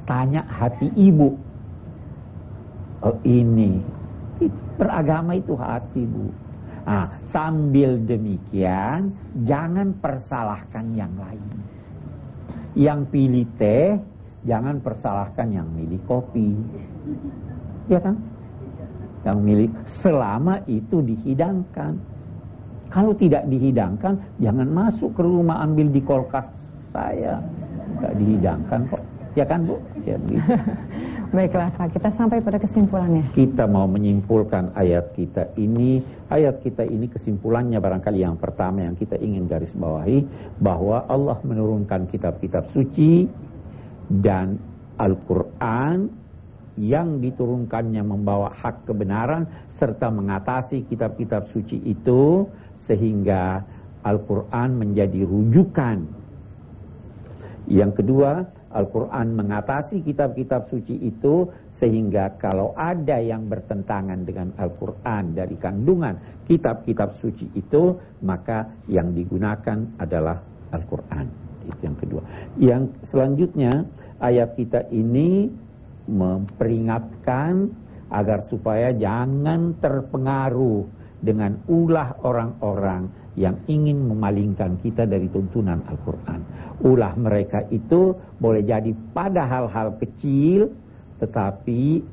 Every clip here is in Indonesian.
tanya hati ibu. Oh ini beragama itu hati, Bu. Sambil demikian jangan persalahkan yang lain. Yang pilih teh jangan persalahkan yang milih kopi. Ya kan? Yang milih selama itu dihidangkan. Kalau tidak dihidangkan, jangan masuk ke rumah ambil di kulkas saya. Tidak dihidangkan kok. Ya kan, Bu? Ya begitu. Baiklah Pak, kita sampai pada kesimpulannya. Kita mau menyimpulkan ayat kita ini. Ayat kita ini kesimpulannya barangkali yang pertama yang kita ingin garis bawahi, bahwa Allah menurunkan kitab-kitab suci dan Al-Quran yang diturunkannya membawa hak kebenaran serta mengatasi kitab-kitab suci itu sehingga Al-Quran menjadi rujukan. Yang kedua, Al-Quran mengatasi kitab-kitab suci itu sehingga kalau ada yang bertentangan dengan Al-Quran dari kandungan kitab-kitab suci itu, maka yang digunakan adalah Al-Quran. Itu yang kedua. Yang selanjutnya, ayat kita ini memperingatkan agar supaya jangan terpengaruh dengan ulah orang-orang yang ingin memalingkan kita dari tuntunan Al-Quran. Ulah mereka itu boleh jadi pada hal-hal kecil, tetapi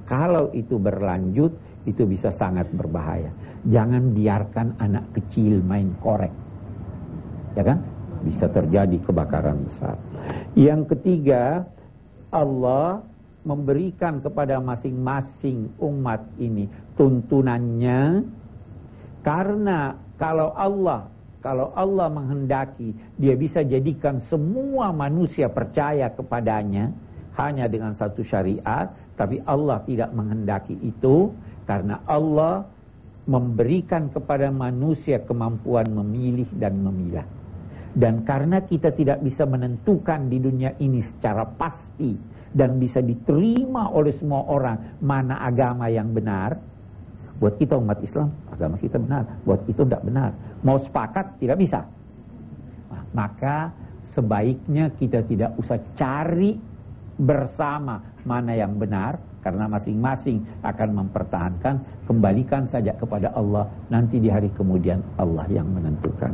kalau itu berlanjut, itu bisa sangat berbahaya. Jangan biarkan anak kecil main korek. Ya kan? Bisa terjadi kebakaran besar. Yang ketiga, Allah memberikan kepada masing-masing umat ini tuntunannya, karena kalau Allah menghendaki, dia bisa jadikan semua manusia percaya kepadanya hanya dengan satu syariat, tapi Allah tidak menghendaki itu karena Allah memberikan kepada manusia kemampuan memilih dan memilah. Dan karena kita tidak bisa menentukan di dunia ini secara pasti dan bisa diterima oleh semua orang mana agama yang benar, buat kita umat Islam, agama kita benar, buat itu tidak benar. Mau sepakat tidak bisa. Maka sebaiknya kita tidak usah cari bersama mana yang benar, karena masing-masing akan mempertahankan. Kembalikan saja kepada Allah, nanti di hari kemudian Allah yang menentukan.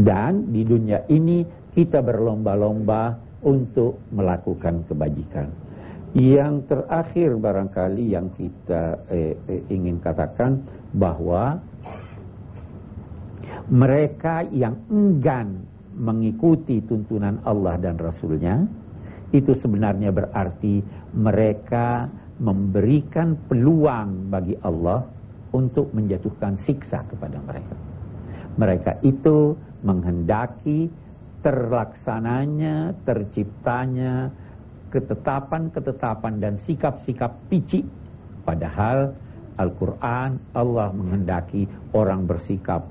Dan di dunia ini kita berlomba-lomba untuk melakukan kebajikan. Yang terakhir barangkali yang kita ingin katakan, bahwa mereka yang enggan mengikuti tuntunan Allah dan Rasulnya, itu sebenarnya berarti mereka memberikan peluang bagi Allah untuk menjatuhkan siksa kepada mereka. Mereka itu menghendaki terlaksananya, terciptanya ketetapan-ketetapan dan sikap-sikap picik. Padahal Al-Quran, Allah menghendaki orang bersikap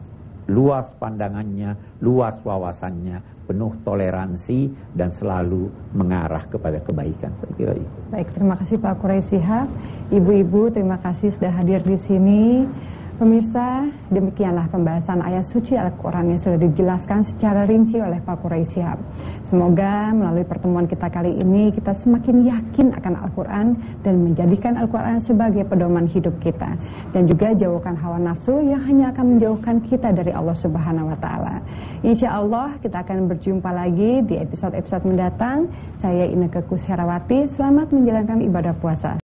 luas pandangannya, luas wawasannya, penuh toleransi dan selalu mengarah kepada kebaikan. Saya kira itu. Baik, terima kasih Pak Quraish Shihab. Ibu-ibu, terima kasih sudah hadir di sini. Pemirsa, demikianlah pembahasan ayat suci Al-Quran yang sudah dijelaskan secara rinci oleh Pak Quraish Shihab. Semoga melalui pertemuan kita kali ini kita semakin yakin akan Al-Quran dan menjadikan Al-Quran sebagai pedoman hidup kita. Dan juga jauhkan hawa nafsu yang hanya akan menjauhkan kita dari Allah Subhanahu wa Ta'ala. Insya Allah kita akan berjumpa lagi di episode-episode mendatang. Saya Inneke Koesherawati, selamat menjalankan ibadah puasa.